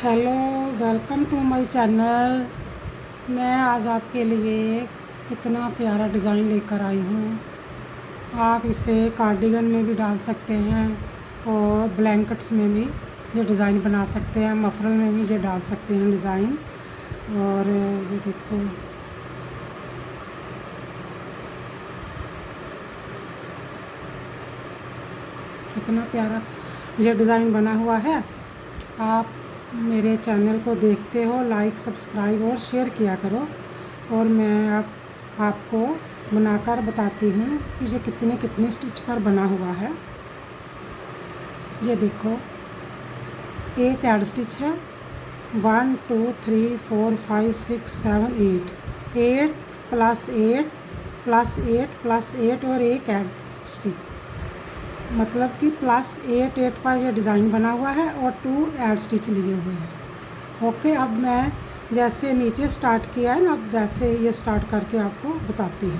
Hello, welcome to my channel. मैं आज आपके लिए इतना प्यारा डिज़ाइन लेकर आई हूँ। आप इसे कार्डिगन में भी डाल सकते हैं और ब्लैंकेट्स में भी ये डिज़ाइन बना सकते हैं, मफरल में भी ये डाल सकते हैं डिज़ाइन। और ये देखो, कितना प्यारा ये डिज़ाइन बना हुआ है। आप मेरे चैनल को देखते हो, लाइक सब्सक्राइब और शेयर किया करो। और मैं आपको बनाकर बताती हूँ कि ये कितने स्टिच पर बना हुआ है। ये देखो, एक ऐड स्टिच है, 1 2 3 4 5 6 7 8 प्लस 8 प्लस 8 प्लस 8 और एक ऐड स्टिच, मतलब कि प्लस 8 पर ये डिज़ाइन बना हुआ है और 2 ऐड स्टिच लिए हुए हैं। ओके, अब मैं जैसे नीचे स्टार्ट किया है ना, अब वैसे ये स्टार्ट करके आपको बताती हूँ।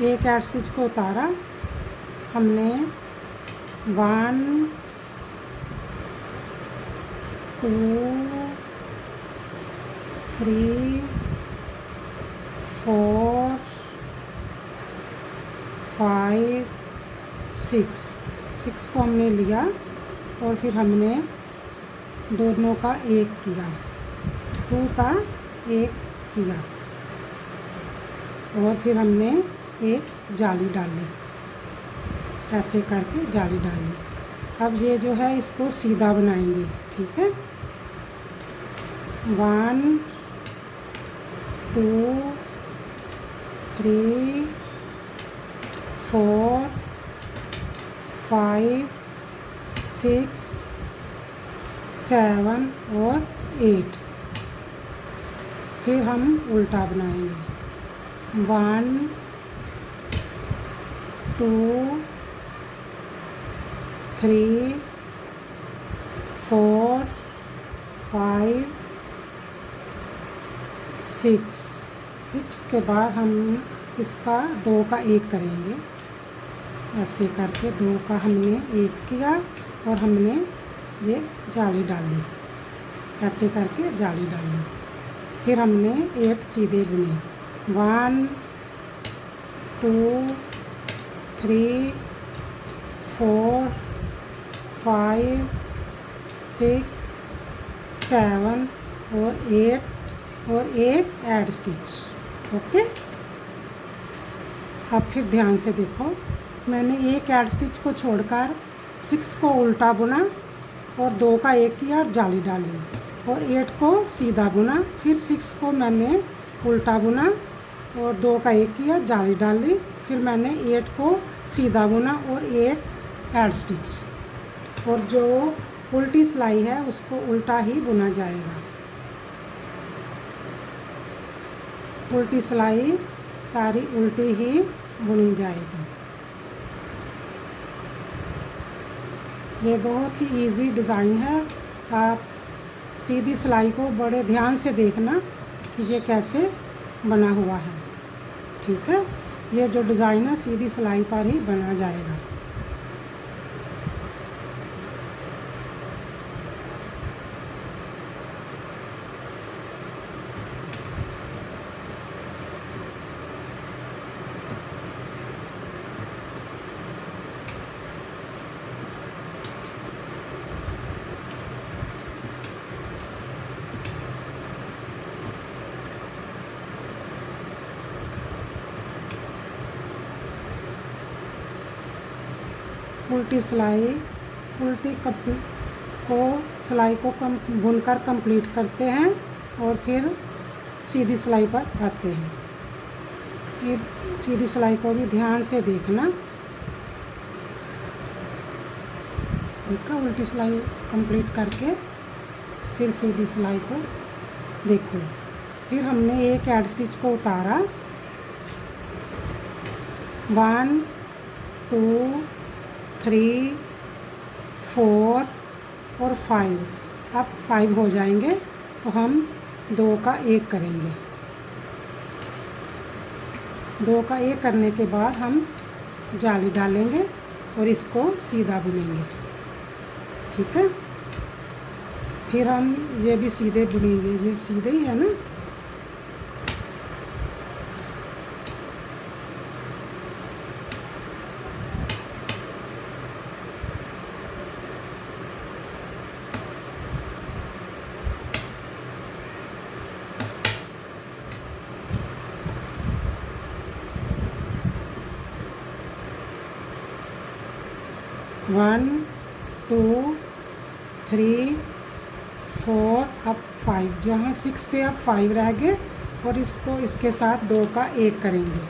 एक ऐड स्टिच को उतारा हमने, 1 2 3 4 5 6 को हमने लिया और फिर हमने दोनों का एक किया, 2 का एक किया और फिर हमने एक जाली डाली, ऐसे करके जाली डाली। अब ये जो है इसको सीधा बनाएंगे, ठीक है। 1 2 3 4 5 6 7 और 8। फिर हम उल्टा बनाएंगे, 1 2 3 4 5 6 के बाद हम इसका 2 का 1 करेंगे, ऐसे करके 2 का हमने 1 किया और हमने ये जाली डाली, ऐसे करके जाली डाली। फिर हमने 8 सीधे बुने, 1 2 3 4 5 6 7 और 8 और एक ऐड स्टिच। ओके, अब फिर ध्यान से देखो, मैंने एक ऐड स्टिच को छोड़कर 6 को उल्टा बुना और 2 का 1 किया और जाली डाली और 8 को सीधा बुना। फिर 6 को मैंने उल्टा बुना और 2 का 1 किया, जाली डाली। फिर मैंने 8 को सीधा बुना और एक ऐड स्टिच, और जो उल्टी सिलाई है उसको उल्टा ही बुना जाएगा। उल्टी सिलाई सारी उल्टी ही बुनी जाएगी। ये बहुत ही इजी डिज़ाइन है। आप सीधी सिलाई को बड़े ध्यान से देखना कि ये कैसे बना हुआ है, ठीक है। ये जो डिज़ाइन है सीधी सिलाई पर ही बना जाएगा। उल्टी सिलाई, सिलाई को बुनकर कंप्लीट करते हैं और फिर सीधी सिलाई पर आते हैं। फिर सीधी सिलाई को भी ध्यान से देखना। देखा, उल्टी सिलाई कंप्लीट करके फिर सीधी सिलाई को देखो। फिर हमने एक ऐड स्टिच को उतारा, 1 2 3 4 और 5। अब 5 हो जाएंगे तो हम 2 का 1 करेंगे। 2 का 1 करने के बाद हम जाली डालेंगे और इसको सीधा बुनेंगे। ठीक है, फिर हम ये भी सीधे बुनेंगे, ये सीधे ही है ना। वन, टू, थ्री, फोर, अब 5, जहाँ 6 थे अब 5 रह गए, और इसको इसके साथ 2 का 1 करेंगे।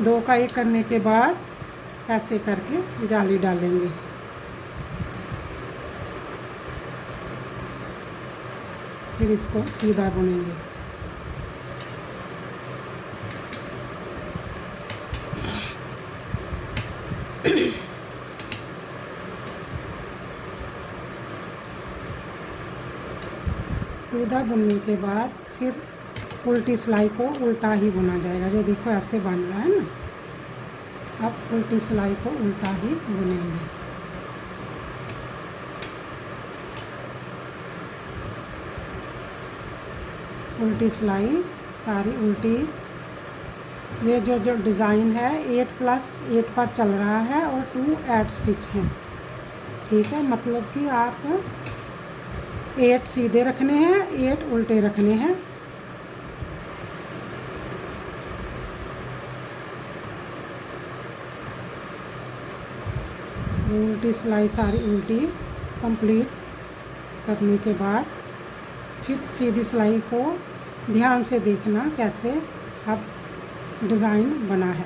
2 का 1 करने के बाद ऐसे करके जाली डालेंगे। फिर इसको सीधा बुनेंगे। सीधा बुनने के बाद फिर उल्टी सिलाई को उल्टा ही बुना जाएगा। जो देखो ऐसे बन रहा है ना, अब उल्टी सिलाई को उल्टा ही बुनेंगे। उल्टी सिलाई सारी उल्टी। ये जो डिज़ाइन है 8+8 पर चल रहा है और 2 ऐड स्टिच हैं। ठीक है, मतलब कि आप 8 सीधे रखने हैं, 8 उल्टे रखने हैं। उल्टी सिलाई सारी उल्टी कंप्लीट करने के बाद फिर सीधी सिलाई को ध्यान से देखना कैसे अब डिज़ाइन बना है,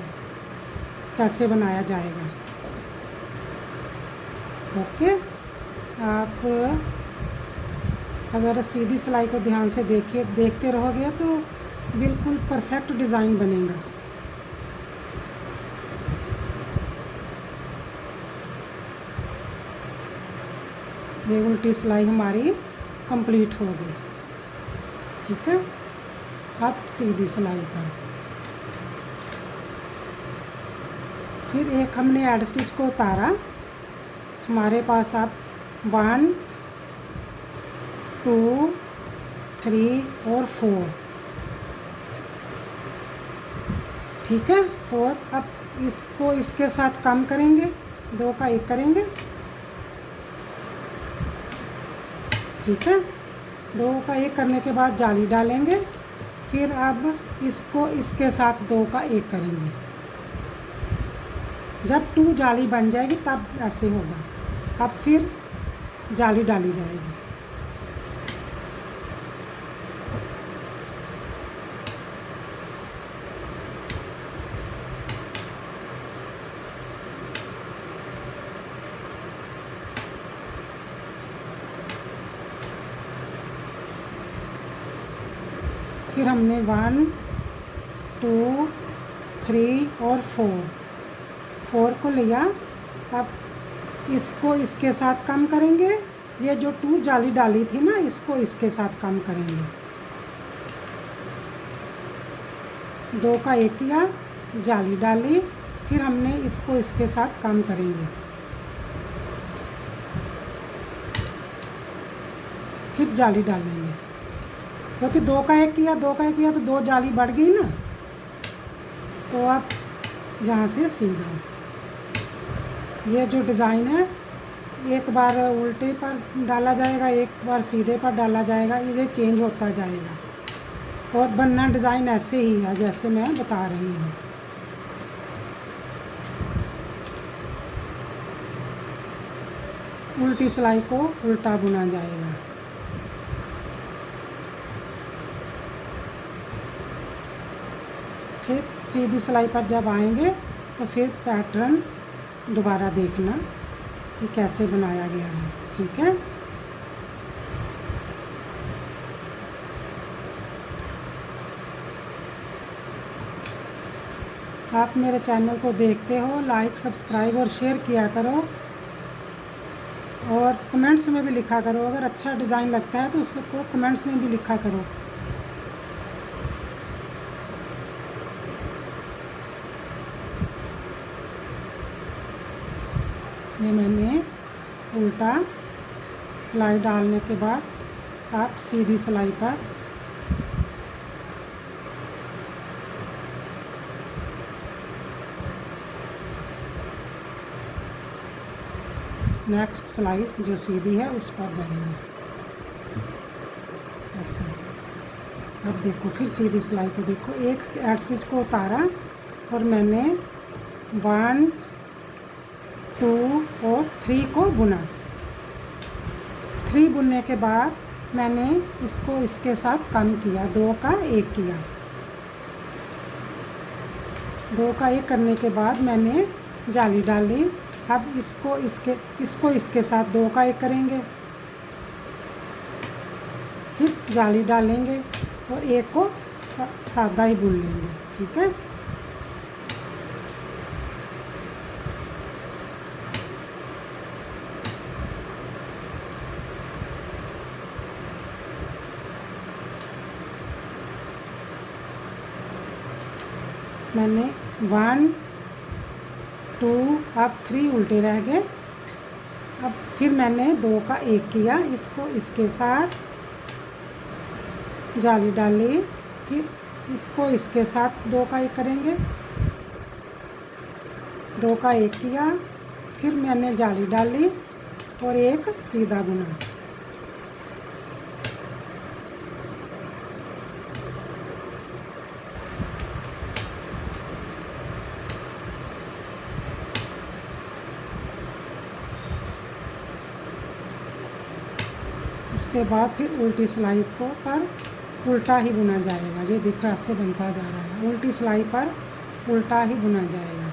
कैसे बनाया जाएगा। ओके, आप अगर सीधी सिलाई को ध्यान से देखते रहोगे तो बिल्कुल परफेक्ट डिज़ाइन बनेगा। ये उल्टी सिलाई हमारी कंप्लीट हो गई। ठीक है, अब सीधी सिलाई पर फिर एक हमने ऐड स्टिच को उतारा। हमारे पास अब 1, 2, 3 और 4। ठीक है, 4। अब इसको इसके साथ कम करेंगे, 2 का 1 करेंगे। ठीक है, 2 का 1 करने के बाद जाली डालेंगे। फिर अब इसको इसके साथ 2 का 1 करेंगे। जब 2 जाली बन जाएगी तब ऐसे होगा। अब फिर जाली डाली जाएगी। फिर हमने 1, 2, 3 और 4 को लिया। अब इसको इसके साथ कम करेंगे। ये जो 2 जाली डाली थी ना, इसको इसके साथ कम करेंगे। 2 का 1 किया, जाली डाली, फिर हमने इसको इसके साथ कम करेंगे। फिर जाली डालेंगे, क्योंकि 2 का 1 किया, 2 का 1 किया तो 2 जाली बढ़ गई ना। तो अब यहाँ से सीधा ये जो डिज़ाइन है, एक बार उल्टे पर डाला जाएगा, एक बार सीधे पर डाला जाएगा, ये चेंज होता जाएगा। और बनना डिज़ाइन ऐसे ही है जैसे मैं बता रही हूँ। उल्टी सिलाई को उल्टा बुना जाएगा। फिर सीधी सिलाई पर जब आएंगे तो फिर पैटर्न दोबारा देखना कि कैसे बनाया गया है। ठीक है, आप मेरे चैनल को देखते हो, लाइक, सब्सक्राइब और शेयर किया करो, और कमेंट्स में भी लिखा करो। अगर अच्छा डिज़ाइन लगता है तो उसको कमेंट्स में भी लिखा करो। ये मैंने उल्टा सिलाई डालने के बाद आप सीधी सिलाई पर नेक्स्ट सिलाई जो सीधी है उस पर जाएंगे ऐसे। अब देखो फिर सीधी सिलाई को देखो, एक एड स्टिच को उतारा और मैंने 1 2 और 3 को बुना। 3 बुनने के बाद मैंने इसको इसके साथ कम किया, 2 का 1 किया। 2 का 1 करने के बाद मैंने जाली डाली। अब इसको इसके साथ 2 का 1 करेंगे, फिर जाली डालेंगे और 1 को सादा ही बुन लेंगे। ठीक है, मैंने 1 2 अब 3 उल्टे रह गए। अब फिर मैंने 2 का 1 किया, इसको इसके साथ जाली डाली, फिर इसको इसके साथ 2 का 1 करेंगे। 2 का 1 किया, फिर मैंने जाली डाली और 1 सीधा बुना। उसके बाद फिर उल्टी सिलाई को पर उल्टा ही बुना जाएगा। ये देखो ऐसे बनता जा रहा है, उल्टी सिलाई पर उल्टा ही बुना जाएगा।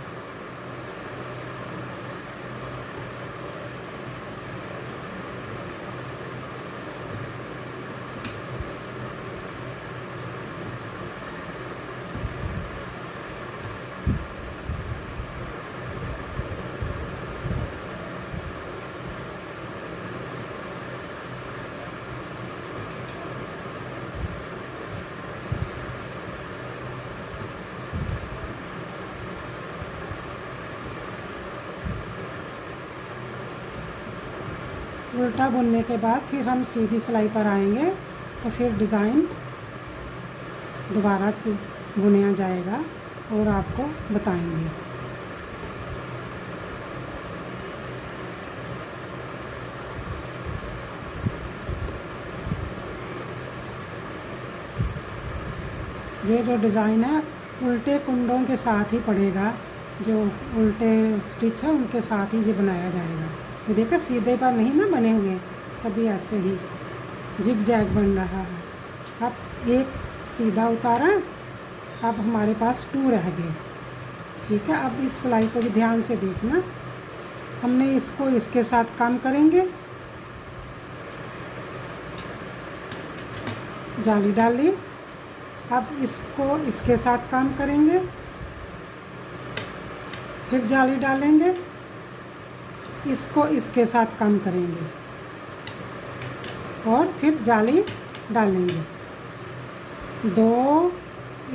उल्टा बुनने के बाद फिर हम सीधी सिलाई पर आएंगे तो फिर डिज़ाइन दोबारा बुनाया जाएगा और आपको बताएंगे। ये जो डिज़ाइन है उल्टे कुंडों के साथ ही पड़ेगा, जो उल्टे स्टिच है उनके साथ ही ये बनाया जाएगा। ये देखो सीधे पर नहीं ना बने हुए, सभी ऐसे ही जिग जैग बन रहा है। अब 1 सीधा उतारा, अब हमारे पास 2 रह गए। ठीक है, अब इस सिलाई को भी ध्यान से देखना, हमने इसको इसके साथ कम करेंगे, जाली डाली। अब इसको इसके साथ कम करेंगे, फिर जाली डालेंगे, इसको इसके साथ कम करेंगे और फिर जाली डालेंगे।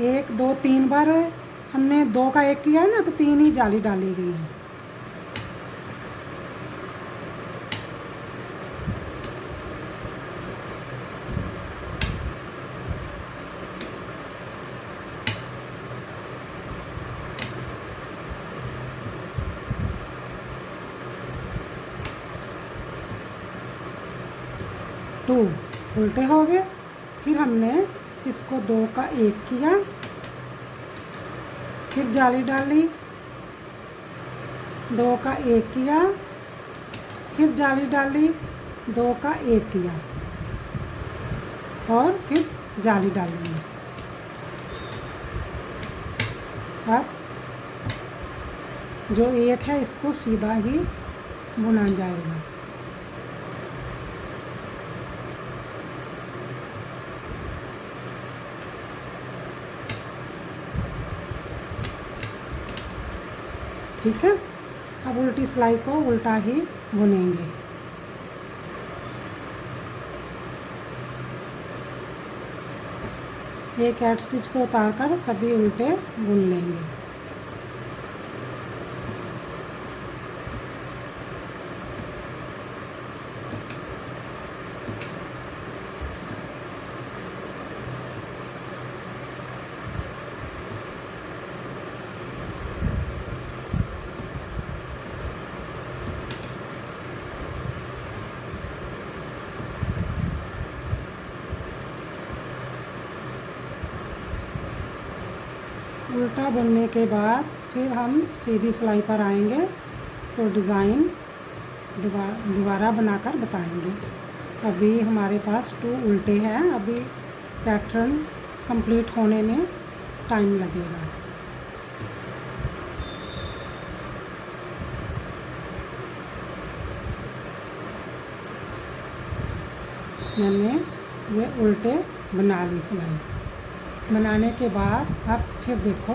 1 2 3 बार हमने 2 का 1 किया है ना, तो 3 ही जाली डाली गई है। टू उल्टे हो गए, फिर हमने इसको 2 का 1 किया, फिर जाली डाली, 2 का 1 किया, फिर जाली डाली, 2 का 1 किया और फिर जाली डालेंगे। अब जो 8 है इसको सीधा ही बुना जाएगा। ठीक है, अब उल्टी सिलाई को उल्टा ही बुनेंगे। एक एड स्टिच को उतार कर सभी उल्टे बुन लेंगे। उल्टा बुनने के बाद फिर हम सीधी सिलाई पर आएंगे तो डिज़ाइन दोबारा बनाकर बताएंगे। अभी हमारे पास 2 उल्टे हैं, अभी पैटर्न कंप्लीट होने में टाइम लगेगा। मैंने ये उल्टे बना ली सिलाई। बनाने के बाद अब फिर देखो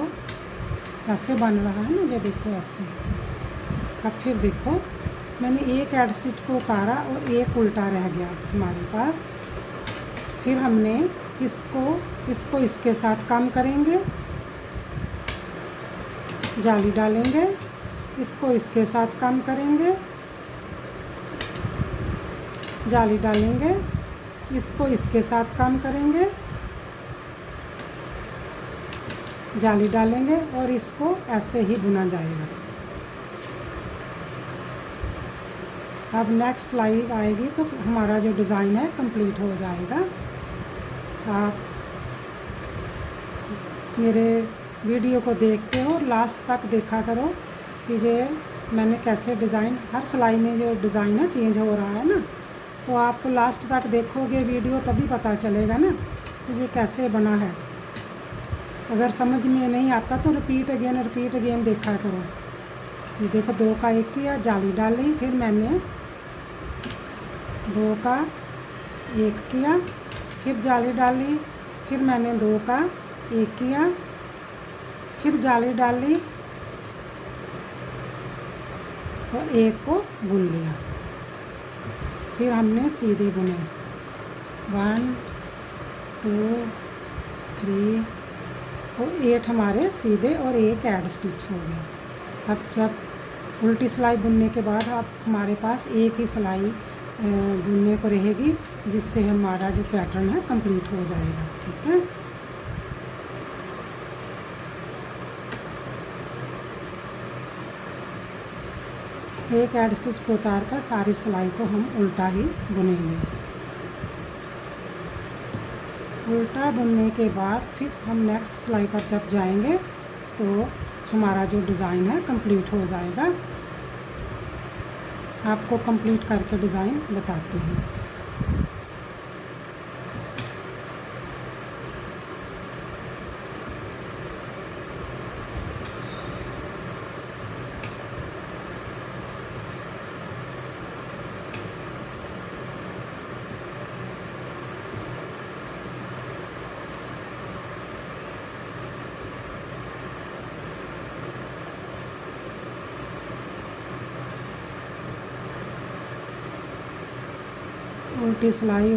कैसे बन रहा है ना, ये देखो ऐसे। अब फिर देखो मैंने एक ऐड स्टिच को उतारा और एक उल्टा रह गया हमारे पास। फिर हमने इसको इसके साथ काम करेंगे, जाली डालेंगे, इसको इसके साथ काम करेंगे, जाली डालेंगे, इसको इसके साथ काम करेंगे, जाली डालेंगे और इसको ऐसे ही बुना जाएगा। अब नेक्स्ट सिलाई आएगी तो हमारा जो डिज़ाइन है कंप्लीट हो जाएगा। आप मेरे वीडियो को देखते हो और लास्ट तक देखा करो कि ये मैंने कैसे डिज़ाइन, हर सिलाई में जो डिज़ाइन है चेंज हो रहा है ना, तो आपको लास्ट तक देखोगे वीडियो तभी पता चलेगा ना कि ये कैसे बना है। अगर समझ में नहीं आता तो रिपीट अगेन देखा करो। ये देखो 2 का 1 किया, जाली डाली, फिर मैंने 2 का 1 किया, फिर जाली डाली, फिर मैंने 2 का 1 किया, फिर जाली डाली और 1 को बुन लिया। फिर हमने सीधे बुने 1 2 3 और 8 हमारे सीधे और 1 ऐड स्टिच हो गया। अब जब उल्टी सिलाई बुनने के बाद अब हमारे पास एक ही सिलाई बुनने को रहेगी, जिससे हमारा जो पैटर्न है कंप्लीट हो जाएगा। ठीक है, एक ऐड स्टिच को उतार कर सारी सिलाई को हम उल्टा ही बुनेंगे। उल्टा बुनने के बाद फिर हम नेक्स्ट सिलाई पर जब जाएंगे तो हमारा जो डिज़ाइन है कंप्लीट हो जाएगा। आपको कंप्लीट करके डिज़ाइन बताती हूँ। उल्टी सिलाई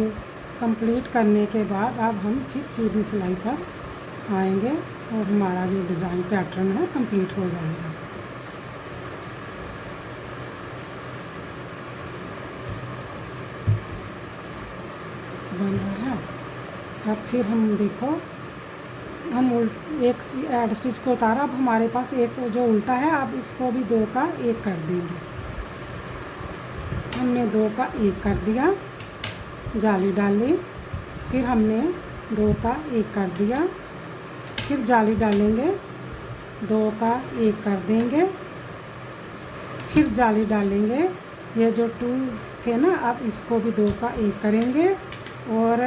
कंप्लीट करने के बाद अब हम फिर सीधी सिलाई पर आएंगे और हमारा जो डिज़ाइन पैटर्न है कंप्लीट हो जाएगा। बन रहा है। अब फिर हम देखो हम एक ऐड स्टिच को उतारा, अब हमारे पास एक जो उल्टा है, अब इसको भी 2 का 1 कर देंगे। हमने 2 का 1 कर दिया, जाली डाली, फिर हमने 2 का 1 कर दिया, फिर जाली डालेंगे, 2 का 1 कर देंगे, फिर जाली डालेंगे। ये जो 2 थे ना, अब इसको भी 2 का 1 करेंगे और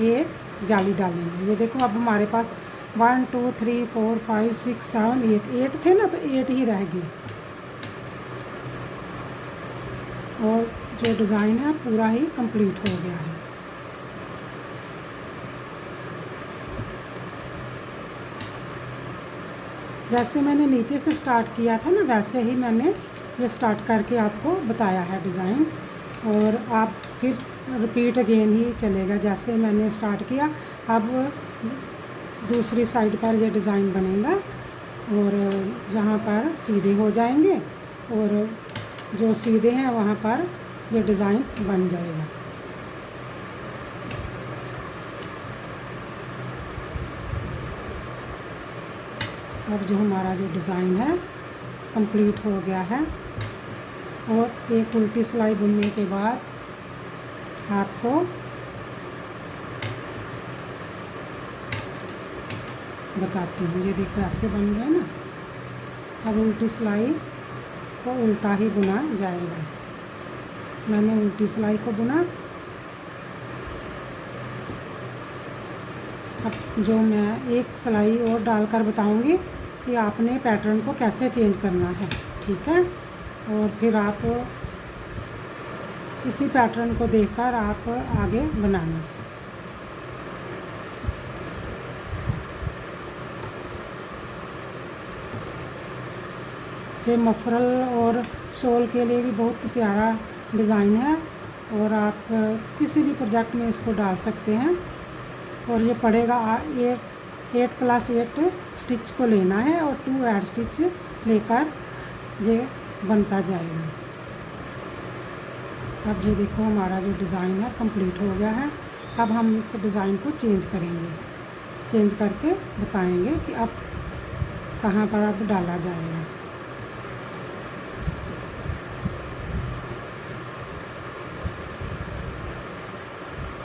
1 जाली डालेंगे। ये देखो अब हमारे पास 1 2 3 4 5 6 7 8 थे ना, तो 8 ही रह गए और जो डिज़ाइन है पूरा ही कंप्लीट हो गया है। जैसे मैंने नीचे से स्टार्ट किया था ना, वैसे ही मैंने ये स्टार्ट करके आपको बताया है डिज़ाइन, और आप फिर रिपीट अगेन ही चलेगा। जैसे मैंने स्टार्ट किया, अब दूसरी साइड पर ये डिज़ाइन बनेगा और जहाँ पर सीधे हो जाएंगे और जो सीधे हैं वहाँ पर ये डिज़ाइन बन जाएगा। अब जो हमारा जो डिज़ाइन है कंप्लीट हो गया है और एक उल्टी सिलाई बुनने के बाद आपको बताती हूँ। ये देखो ऐसे बन गया ना। अब उल्टी सिलाई को उल्टा ही बुना जाएगा। मैंने उल्टी सिलाई को बुना। अब जो मैं एक सिलाई और डालकर बताऊंगी कि आपने पैटर्न को कैसे चेंज करना है, ठीक है। और फिर आप इसी पैटर्न को देखकर आप आगे बनाना। ये मफरल और शॉल के लिए भी बहुत प्यारा डिज़ाइन है और आप किसी भी प्रोजेक्ट में इसको डाल सकते हैं। और ये पड़ेगा 8+8 स्टिच को लेना है और 2 ऐड स्टिच लेकर ये बनता जाएगा। अब ये देखो हमारा जो डिज़ाइन है कंप्लीट हो गया है। अब हम इस डिज़ाइन को चेंज करेंगे, चेंज करके बताएंगे कि अब कहाँ पर अब डाला जाएगा।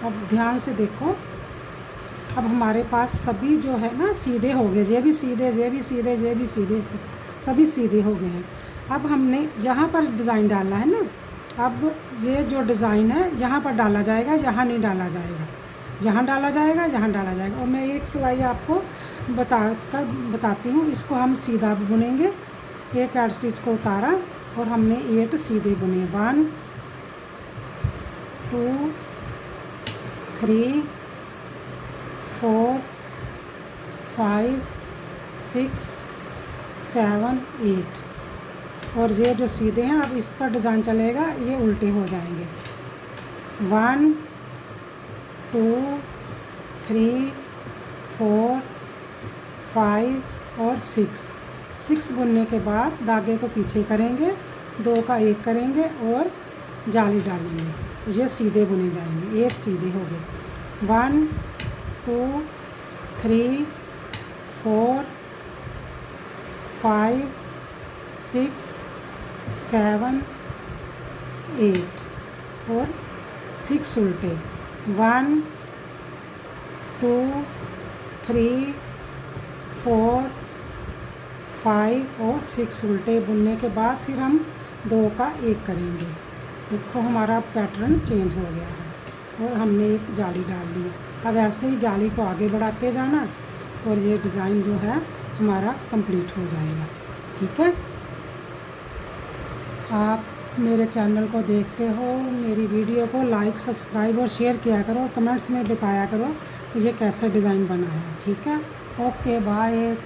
अब ध्यान से देखो, अब हमारे पास सभी जो है ना सीधे हो गए, ये भी सीधे, ये भी सीधे, ये भी सीधे, सभी सीधे हो गए हैं। अब हमने यहाँ पर डिज़ाइन डालना है ना, अब ये जो डिज़ाइन है यहाँ पर डाला जाएगा, यहाँ नहीं डाला जाएगा, यहाँ डाला जाएगा, यहाँ डाला जाएगा। और मैं एक सिलाई आपको बताती हूँ। इसको हम सीधा बुनेंगे। एक ऐड स्टिच को उतारा और हमने 8 सीधे बुने। 1 2 3 4 5 6 7 8। और ये जो सीधे हैं अब इस पर डिज़ाइन चलेगा, ये उल्टे हो जाएंगे। 1 2 3 4 5 और 6 बुनने के बाद धागे को पीछे करेंगे, 2 का 1 करेंगे और जाली डालेंगे, तो ये सीधे बुने जाएंगे। 8 सीधे हो गए। 1 2 3 4 5 6 7 8 और 6 उल्टे। 1 2 3 4 5 और 6 उल्टे बुनने के बाद फिर हम 2 का 1 करेंगे। देखो हमारा पैटर्न चेंज हो गया है और हमने एक जाली डाल ली। अब ऐसे ही जाली को आगे बढ़ाते जाना और ये डिज़ाइन जो है हमारा कंप्लीट हो जाएगा, ठीक है। आप मेरे चैनल को देखते हो, मेरी वीडियो को लाइक सब्सक्राइब और शेयर किया करो, कमेंट्स में बताया करो कि ये कैसे डिज़ाइन बना है, ठीक है। Okay bye.